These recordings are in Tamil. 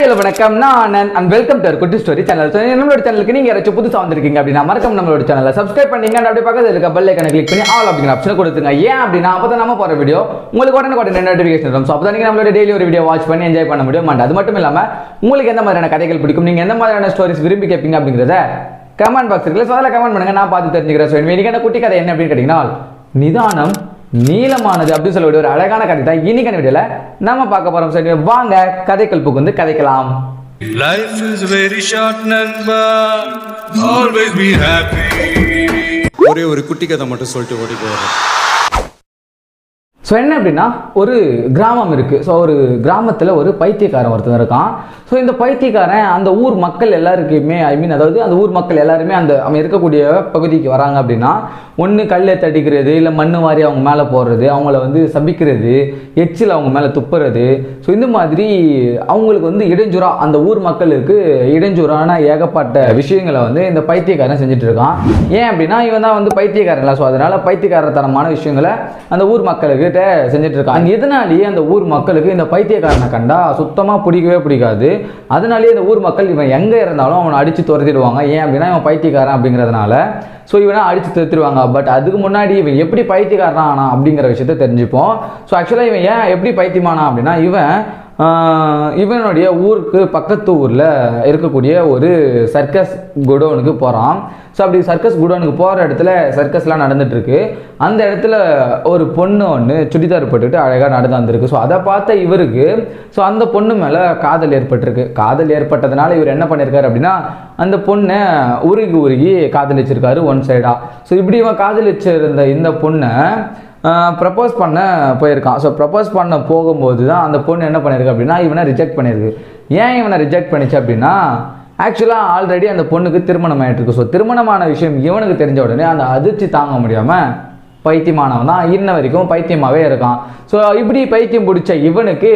ஹலோ வணக்கம், நான் அண்ட் வெல்கம் டு குட்டி ஸ்டோரி சேனல். நம்மளோட சேனலுக்கு நீங்க யாராச்சும் புதுசா வந்திருக்கீங்க அப்படின்னா மறக்காம நம்மளோட சேனலை சப்ஸ்கிரைப் பண்ணீங்க. அப்படியே பக்கத்துல இருக்க பெல் ஐகானை கிளிக் பண்ணி ஆல் அப்படிங்கிற ஆப்ஷனை கொடுத்துங்க. ஏன் அப்படின்னா அப்பதான் நம்ம போற வீடியோ உங்களுக்கு உடனே நோட்டிஃபிகேஷன் வரும். ஸோ அப்பதான் நீங்க நம்மளோட டெய்லி ஒரு வீடியோ வாட்ச் பண்ணி என்ஜாய் பண்ண முடியும். அது மட்டும் இல்லாம உங்களுக்கு எந்த மாதிரியான கதைகள் பிடிக்கும், நீங்க எந்த மாதிரியான ஸ்டோரிஸ் விரும்பி கேட்பீங்க அப்படிங்கிறத கமெண்ட் பாக்ஸ் இருக்குல்ல, ஸோ அதில் கமெண்ட் பண்ணுங்க, நான் பார்த்து தெரிஞ்சுக்கிறேன். ஸோ இன்னைக்கு என்ன குட்டி கதை என்ன அப்படின்னு கேட்டீங்கன்னா, நிதானம் நீளமானது அப்படின்னு சொல்லக்கூடிய ஒரு அழகான கதை தான் இன்னைக்கான வீடியோல நம்ம பார்க்க போறோம். சரி வாங்க கதைகள் புகுந்து கதைக்கலாம். Life is very short நண்பா, always be happy. ஒரே ஒரு குட்டி கதை மட்டும் சொல்லிட்டு ஓடி போறேன். ஸோ என்ன அப்படின்னா, ஒரு கிராமம் இருக்குது. ஸோ ஒரு கிராமத்தில் ஒரு பைத்தியக்காரன் ஒருத்தன் இருக்கான். ஸோ இந்த பைத்தியக்காரன் அந்த ஊர் மக்கள் எல்லாருக்குமே அதாவது அந்த ஊர் மக்கள் எல்லாருமே அவன் இருக்கக்கூடிய பகுதிக்கு வராங்க அப்படின்னா, ஒன்று கல்லை தடிக்கிறது, இல்லை மண் வாரி அவங்க மேலே போடுறது, அவங்கள சபிக்கிறது, எச்சில் அவங்க மேலே துப்புறது. ஸோ இந்த மாதிரி அவங்களுக்கு இடைஞ்சூறாக அந்த ஊர் மக்களுக்கு இடைஞ்சூறான ஏகப்பட்ட விஷயங்களை இந்த பைத்தியக்காரன் செஞ்சுட்டு இருக்கான். ஏன் அப்படின்னா இவன் தான் பைத்தியக்காரன் இல்லை. ஸோ அதனால பைத்தியக்காரத்தனமான விஷயங்களை அந்த ஊர் மக்களுக்கு செஞ்சுட்டு இருக்கான். இதனாலேயே அந்த ஊர் மக்களுக்கு இந்த பைத்தியக்காரனை கண்டா சுத்தமா பிடிக்காது. அதனாலேயே இந்த ஊர் மக்கள் இவன் எங்க இருந்தாலும் அவனை அடிச்சு துரத்திடுவாங்க. ஏன் அப்படின்னா இவன் பைத்தியக்காரன் அப்படிங்கிறதுனால. ஸோ இவனை அடிச்சு துரத்திடுவாங்க. பட் அதுக்கு முன்னாடி இவன் எப்படி பைத்தியக்காரனா ஆனா அப்படிங்கிற விஷயத்த தெரிஞ்சுப்போம். ஸோ ஆக்சுவலா இவன் ஏன் எப்படி பைத்தியமானா அப்படின்னா, இவனுடைய ஊருக்கு பக்கத்து ஊரில் இருக்கக்கூடிய ஒரு சர்க்கஸ் குடோனுக்கு போகிறான். ஸோ அப்படி சர்க்கஸ் குடோனுக்கு போகிற இடத்துல சர்க்கஸ்லாம் நடந்துட்டு இருக்கு. அந்த இடத்துல ஒரு பொண்ணு ஒன்று சுடிதார் போட்டுக்கிட்டு அழகாக நடந்து வந்திருக்கு. ஸோ அதை பார்த்த இவருக்கு அந்த பொண்ணு மேலே காதல் ஏற்பட்டிருக்கு. காதல் ஏற்பட்டதுனால இவர் என்ன பண்ணியிருக்காரு அப்படின்னா, அந்த பொண்ணை உருகி காதலிச்சிருக்காரு ஒன் சைடாக. ஸோ இப்படி இவன் காதலிச்சிருந்த இந்த பொண்ணை ப்ரப்போஸ் பண்ண போயிருக்கான். ஸோ ப்ரப்போஸ் பண்ண போகும்போது தான் அந்த பொண்ணு என்ன பண்ணியிருக்கு அப்படின்னா, இவனை ரிஜெக்ட் பண்ணியிருக்கு. ஏன் இவனை ரிஜெக்ட் பண்ணிச்சு அப்படின்னா, ஆக்சுவலாக ஆல்ரெடி அந்த பொண்ணுக்கு திருமணம் ஆகிட்டு இருக்கு. ஸோ திருமணமான விஷயம் இவனுக்கு தெரிஞ்ச உடனே அந்த அதிர்ச்சி தாங்க முடியாமல் பைத்தியமானவன் தான் இன்ன வரைக்கும் பைத்தியமாகவே இருக்கான். ஸோ இப்படி பைத்தியம் பிடிச்ச இவனுக்கு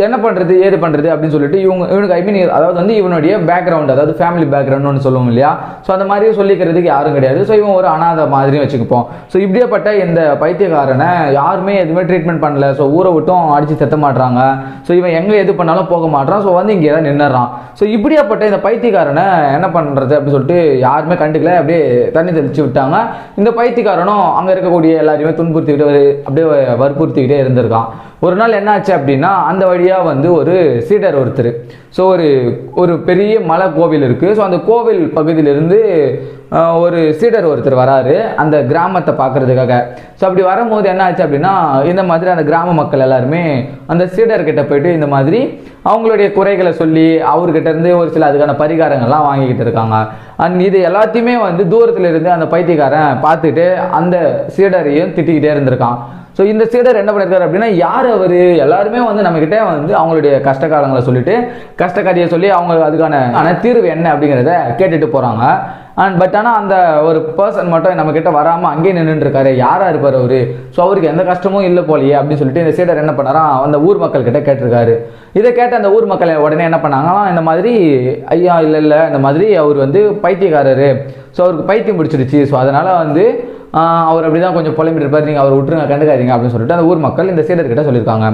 என்ன பண்ணுறது ஏது பண்ணுறது அப்படின்னு சொல்லிட்டு இவனுக்கு அதாவது இவனுடைய பேக்ரவுண்ட், அதாவது ஃபேமிலி பேக்ரவுண்ட் ஒன்று சொல்லுவோம் இல்லையா. ஸோ அந்த மாதிரி சொல்லிக்கிறதுக்கு யாரும் கிடையாது. ஸோ இவன் ஒரு அனாதை மாதிரியும் வச்சுக்கப்போம். ஸோ இப்படியேப்பட்ட இந்த பைத்தியக்காரனை யாருமே எதுவுமே ட்ரீட்மெண்ட் பண்ணல. ஸோ ஊரை விட்டும் அடித்து செத்த மாட்டுறாங்க. ஸோ இவன் எங்கே எது பண்ணாலும் போக மாட்டான். ஸோ இங்கே தான் நின்றுறான். ஸோ இப்படியாப்பட்ட இந்த பைத்தியக்காரனை என்ன பண்ணுறது அப்படின்னு சொல்லிட்டு யாருமே கண்டுக்கல. அப்படியே தண்ணி தெளிச்சு விட்டாங்க. இந்த பைத்தியக்காரனும் அங்கே இருக்கக்கூடிய எல்லாரையுமே துன்புறுத்திக்கிட்டு அப்படியே வற்புறுத்திக்கிட்டே இருந்திருக்கான். ஒரு நாள் என்ன ஆச்சு அப்படின்னா, அந்த வழியாக ஒரு சீடர் ஒருத்தர், ஸோ ஒரு பெரிய மலை கோவில் இருக்குது. ஸோ அந்த கோவில் பகுதியிலிருந்து ஒரு சீடர் ஒருத்தர் வராரு அந்த கிராமத்தை பார்க்கறதுக்காக. ஸோ அப்படி வரும்போது என்ன ஆச்சு அப்படின்னா, இந்த மாதிரி அந்த கிராம மக்கள் எல்லாருமே அந்த சீடர்கிட்ட போயிட்டு இந்த மாதிரி அவங்களுடைய குறைகளை சொல்லி அவர்கிட்ட இருந்து ஒரு சில அதுக்கான பரிகாரங்கள்லாம் வாங்கிக்கிட்டு இருக்காங்க. இது எல்லாத்தையுமே தூரத்தில் இருந்து அந்த பைத்தியக்காரன் பார்த்துட்டு அந்த சீடரையும் திட்டிக்கிட்டே இருந்திருக்கான். ஸோ இந்த சீடர் என்ன பண்ணியிருக்காரு அப்படின்னா, யார் அவர் எல்லாருமே நம்மக்கிட்ட அவங்களுடைய கஷ்ட காலங்களை சொல்லிட்டு கஷ்டக்காரியை சொல்லி அவங்க அதுக்கான தீர்வு என்ன அப்படிங்கிறத கேட்டுட்டு போகிறாங்க. பட் ஆனால் அந்த ஒரு பர்சன் மட்டும் நம்மக்கிட்ட வராமல் அங்கேயே நின்றுட்டு இருக்காரு. யாராக இருப்பார் அவர்? ஸோ அவருக்கு எந்த கஷ்டமும் இல்லை போலையே அப்படின்னு சொல்லிட்டு இந்த சீடர் என்ன பண்ணாராம், அந்த ஊர் மக்கள் கிட்ட கேட்டிருக்காரு. இதை கேட்ட அந்த ஊர் மக்கள் உடனே என்ன பண்ணாங்களாம், இந்த மாதிரி ஐயா இல்லை இந்த மாதிரி அவர் பைத்தியக்காரரு. ஸோ அவருக்கு பைத்தியம் பிடிச்சிருச்சு. ஸோ அதனால் அவர் அப்படி தான் கொஞ்சம் புலம்பிட்டு இருப்பார், நீங்கள் அவர் விட்டுருங்க, கண்டுக்காதீங்க அப்படின்னு சொல்லிட்டு அந்த ஊர் மக்கள் இந்த சீடர்கிட்ட சொல்லியிருக்காங்க.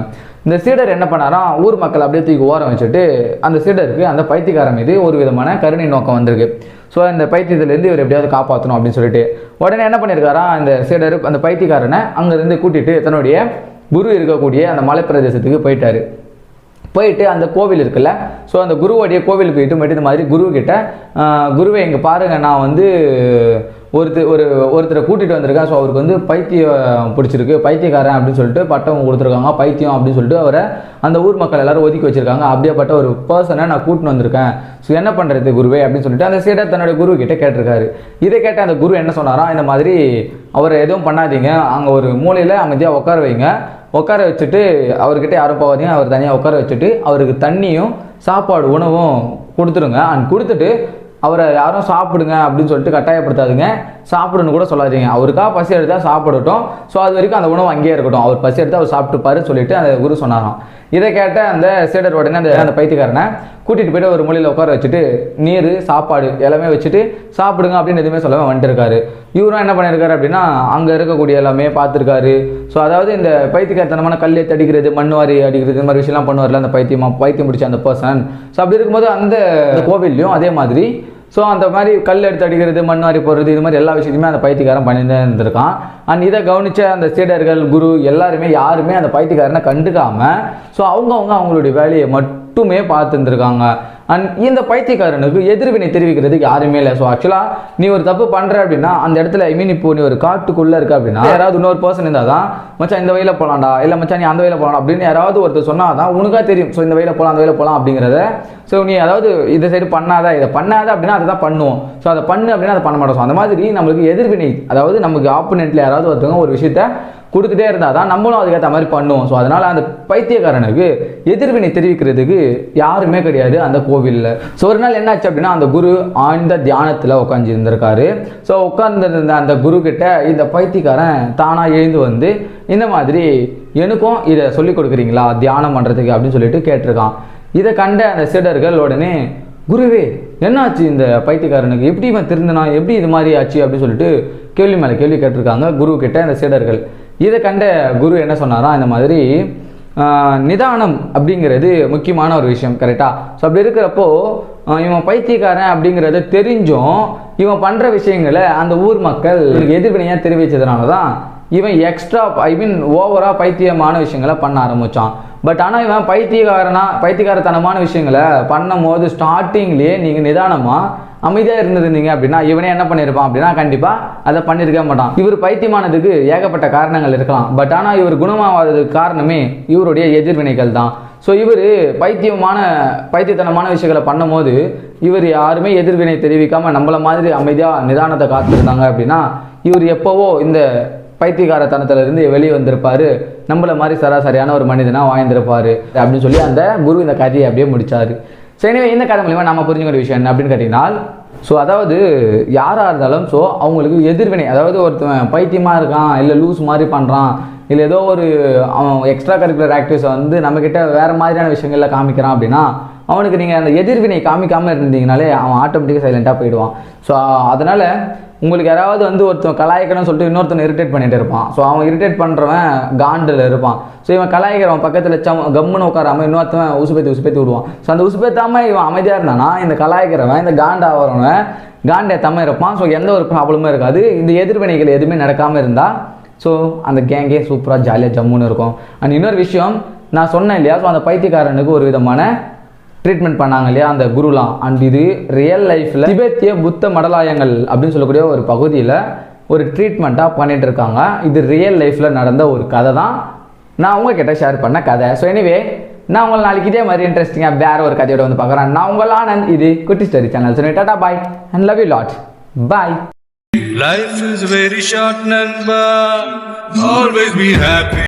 இந்த சீடர் என்ன பண்ணாராம், ஊர் மக்கள் அப்படியே தூக்கி ஓரம் வச்சுட்டு அந்த சீடருக்கு அந்த பைத்தியக்காரன் மீது ஒரு விதமான கருணை நோக்கம் வந்திருக்கு. ஸோ இந்த பைத்தியத்திலேருந்து இவர் எப்படியாவது காப்பாற்றணும் அப்படின்னு சொல்லிட்டு உடனே என்ன பண்ணியிருக்காரா, அந்த சீடர் அந்த பைத்தியக்காரனை அங்கேருந்து கூட்டிகிட்டு தன்னுடைய குரு இருக்கக்கூடிய அந்த மலைப்பிரதேசத்துக்கு போயிட்டு அந்த கோவில் இருக்குல்ல, ஸோ அந்த குருவோடைய கோவிலுக்கு போயிட்டு இந்த மாதிரி குருவை இங்கே பாருங்கள், நான் ஒருத்தரை கூட்டிகிட்டு வந்திருக்கேன். ஸோ அவருக்கு பைத்தியம் பிடிச்சிருக்கு, பைத்தியக்காரன் அப்படின்னு சொல்லிட்டு பட்டம் கொடுத்துருக்காங்க, பைத்தியம் அப்படின்னு சொல்லிட்டு அவரை அந்த ஊர் மக்கள் எல்லாரும் ஒதுக்கி வச்சிருக்காங்க. அப்படியேப்பட்ட ஒரு பர்சனை நான் கூட்டின்னு வந்திருக்கேன். ஸோ என்ன பண்ணுறது குருவே அப்படின்னு சொல்லிட்டு அந்த சீடர் தன்னுடைய குரு கிட்ட கேட்டிருக்காரு. இதை கேட்ட அந்த குரு என்ன சொன்னாராம், இந்த மாதிரி அவரை எதுவும் பண்ணாதீங்க, அங்கே ஒரு மூலையில் அமைதியாக உட்கார வைங்க, உட்கார வச்சுட்டு அவர்கிட்ட யாரும் போகாதீங்க, அவர் தனியாக உட்கார வச்சுட்டு அவருக்கு தண்ணியும் சாப்பாடு உணவும் கொடுத்துருங்க. கொடுத்துட்டு அவரை யாரும் சாப்பிடுங்க அப்படின்னு சொல்லிட்டு கட்டாயப்படுத்தாதுங்க, சாப்பிடுன்னு கூட சொல்லாதீங்க, அவருக்கா பசி எடுத்தால் சாப்பிடட்டும். ஸோ அது வரைக்கும் அந்த உணவு அங்கேயே இருக்கட்டும், அவர் பசி எடுத்தால் அவர் சாப்பிட்டுப்பாரு சொல்லிட்டு அந்த குரு சொன்னாராம். இதை கேட்ட அந்த சீடர் உடனே அந்த பைத்தியக்காரனை கூட்டிகிட்டு போய்ட்டு ஒரு மூலையில் உட்கார வச்சுட்டு நீர் சாப்பாடு எல்லாமே வச்சுட்டு சாப்பிடுங்க அப்படின்னு எதுவுமே சொல்லாமல் வந்துட்டுருக்காரு. இவரும் என்ன பண்ணியிருக்காரு அப்படின்னா அங்கே இருக்கக்கூடிய எல்லாமே பார்த்துருக்காரு. ஸோ அதாவது இந்த பைத்தியக்காரத்தனமான கல்லை தடிக்கிறது, மண் வாரி அடிக்கிறது, இந்த மாதிரி விஷயம்லாம் பண்ணுவார்ல அந்த பைத்தியம் பிடிச்ச அந்த பர்சன். ஸோ அப்படி இருக்கும்போது அந்த கோவில்லையும் அதே மாதிரி ஸோ அந்த மாதிரி கல் எடுத்து அடிக்கிறது, மண் வாரி போடுறது, இது மாதிரி எல்லா விஷயத்தையுமே அந்த பைத்தியக்காரன் பண்ணிட்டு இருந்திருக்கான். அண்ட் இதை கவனித்த அந்த சீடர்கள், குரு எல்லாருமே யாருமே அந்த பைத்தியக்காரனை கண்டுக்காமல் ஸோ அவங்களுடைய வேலையை மட்டுமே பார்த்துருந்துருக்காங்க. அண்ட் இந்த பைத்தியக்காரனுக்கு எதிர்வினை தெரிவிக்கிறதுக்கு யாருமே இல்லை. ஸோ ஆக்சுவலாக நீ ஒரு தப்பு பண்ணுற அப்படின்னா அந்த இடத்துல இப்போ நீ ஒரு காட்டுக்குள்ளே இருக்க அப்படின்னா யாராவது இன்னொரு பர்சன் இருந்தால் தான் மச்சான் இந்த வழியில் போகலாம்டா, இல்லை மச்சான் நீ அந்த வழியில் போகலாம் அப்படின்னு யாராவது ஒருத்தர் சொன்னால் தான் உனக்காக தெரியும். ஸோ இந்த வழியில் போகலாம், அந்த வழியில் போகலாம் அப்படிங்கிறத. ஸோ நீ அதாவது இதை சைடு இதை பண்ணாத அப்படின்னா அதை தான் பண்ணுவோம். ஸோ அதை பண்ணு அப்படின்னா அதை பண்ண மாட்டோம். ஸோ அந்த மாதிரி நம்மளுக்கு எதிர்வினை, அதாவது நமக்கு ஆப்போனெண்ட்டில் யாராவது ஒருத்தவங்க ஒரு விஷயத்த கொடுத்துட்டே இருந்தால் தான் நம்மளும் அதுக்கேற்ற மாதிரி பண்ணுவோம். ஸோ அதனால் அந்த பைத்தியக்காரனுக்கு எதிர்வினை தெரிவிக்கிறதுக்கு யாருமே கிடையாது அந்த கோவிலில். ஸோ ஒரு நாள் என்னாச்சு அப்படின்னா அந்த குரு ஆழ்ந்த தியானத்தில் உட்காந்து இருந்திருக்காரு. ஸோ உட்கார்ந்துருந்த அந்த குரு கிட்ட இந்த பைத்தியக்காரன் தானாக எழுந்து வந்து இந்த மாதிரி எனக்கும் இதை சொல்லிக் கொடுக்குறீங்களா தியானம் பண்ணுறதுக்கு அப்படின்னு சொல்லிட்டு கேட்டிருக்கான். இதை கண்ட அந்த சீடர்கள் உடனே, குருவே என்னாச்சு இந்த பைத்தியக்காரனுக்கு, எப்படி இவன் திருந்தினா, எப்படி இது மாதிரி ஆச்சு அப்படின்னு சொல்லிட்டு கேள்வி மேலே கேள்வி கேட்டிருக்காங்க குரு கிட்ட அந்த சீடர்கள். இதை கண்ட குரு என்ன சொன்னாரா, இந்த மாதிரி நிதானம் அப்படிங்கிறது முக்கியமான ஒரு விஷயம், கரெக்டாக. ஸோ அப்படி இருக்கிறப்போ இவன் பைத்தியக்காரன் அப்படிங்கிறத தெரிஞ்சும் இவன் பண்ணுற விஷயங்களை அந்த ஊர் மக்கள் எதிர்வினையாக தெரிவித்ததுனால தான் இவன் எக்ஸ்ட்ரா ஓவராக பைத்தியமான விஷயங்களை பண்ண ஆரம்பித்தான். பட் ஆனால் இவன் பைத்தியக்காரத்தனமான விஷயங்களை பண்ணும் போது ஸ்டார்டிங்லேயே நீங்கள் நிதானமாக அமைதியாக இருந்திருந்தீங்க அப்படின்னா இவனே என்ன பண்ணியிருப்பான் அப்படின்னா கண்டிப்பாக அதை பண்ணியிருக்க மாட்டான். இவர் பைத்தியமானதுக்கு ஏகப்பட்ட காரணங்கள் இருக்கலாம். பட் ஆனால் இவர் குணமாகாததுக்கு காரணமே இவருடைய எதிர்வினைகள் தான். ஸோ இவர் பைத்தியத்தனமான விஷயங்களை பண்ணும்போது இவர் யாருமே எதிர்வினை தெரிவிக்காமல் நம்மள மாதிரி அமைதியாக நிதானத்தை காத்திருந்தாங்க அப்படின்னா இவர் எப்போவோ இந்த பைத்தியக்காரத்தனத்திலிருந்து வெளியே வந்திருப்பாரு, நம்மள மாதிரி சராசரியான ஒரு மனிதனாக வாழ்ந்திருப்பாரு அப்படின்னு சொல்லி அந்த குரு இந்த கதையை அப்படியே முடிச்சாரு. சரி, இந்த கதை மூலிமா நம்ம புரிஞ்சுக்கிற விஷயம் என்ன அப்படின்னு கேட்டிங்கன்னா, ஸோ அதாவது யாராக இருந்தாலும் ஸோ அவங்களுக்கு எதிர்வினை, அதாவது ஒருத்தன் பைத்தியமாக இருக்கான், இல்லை லூஸ் மாதிரி பண்ணுறான், இல்லை ஏதோ ஒரு அவன் எக்ஸ்ட்ரா கரிக்குலர் ஆக்டிவிட்டிஸ் வந்து நம்மக்கிட்ட வேறு மாதிரியான விஷயங்களில் காமிக்கிறான் அப்படின்னா அவனுக்கு நீங்கள் அந்த எதிர்வினை காமிக்காமல் இருந்தீங்கனாலே அவன் ஆட்டோமேட்டிக்காக சைலண்ட்டாக போயிடுவான். ஸோ அதனால் உங்களுக்கு யாராவது வந்து ஒருத்தன் கலாய்க்கணும்னு சொல்லிட்டு இன்னொருத்தனை இரிட்டேட் பண்ணிட்டு இருப்பான். ஸோ அவன் இரிட்டேட் பண்ணுறவன் காண்டில் இருப்பான். ஸோ இவன் கலாய்க்கிறவன் பக்கத்தில் கம்முன்னு உட்காராமல் இன்னொருத்தவன் உசுப்பேத்தி விடுவான். ஸோ அந்த உசுப்பேத்தாமல் இவன் அமைதியாக இருந்தானா இந்த கலாய்க்கிறவன், இந்த காண்டாகிறவன் காண்டேத்தாமல் இருப்பான். ஸோ எந்த ஒரு ப்ராப்ளமும் இருக்காது. இந்த எதிர்வினைகள் எதுவுமே நடக்காமல் இருந்தால் ஸோ அந்த கேங்கே சூப்பராக ஜாலியாக ஜம்முன்னு இருக்கும். அண்ட் இன்னொரு விஷயம் நான் சொன்னேன் இல்லையா, ஸோ அந்த பைத்தியக்காரனுக்கு ஒரு விதமான ட்ரீட்மெண்ட் பண்ணாங்க இல்லையா அந்த குருலாம். அண்ட் இது ரியல் லைஃப்பில் திபெத்திய புத்த மடலாயங்கள் அப்படின்னு சொல்லக்கூடிய ஒரு பகுதியில் ஒரு ட்ரீட்மெண்ட்டாக பண்ணிட்டு இருக்காங்க. இது ரியல் லைஃப்பில் நடந்த ஒரு கதை தான் நான் உங்ககிட்ட ஷேர் பண்ண கதை. ஸோ எனிவே நான் உங்களை நாளைக்கு இதே மாதிரி இன்ட்ரெஸ்டிங்காக வேறு ஒரு கதையோட வந்து பார்க்குறேன். நான் உங்கள் ஆனந்த், இது குட்டி story channel. So Tata bye and love you lot. Bye. Life is very short, Nanba. Always be happy.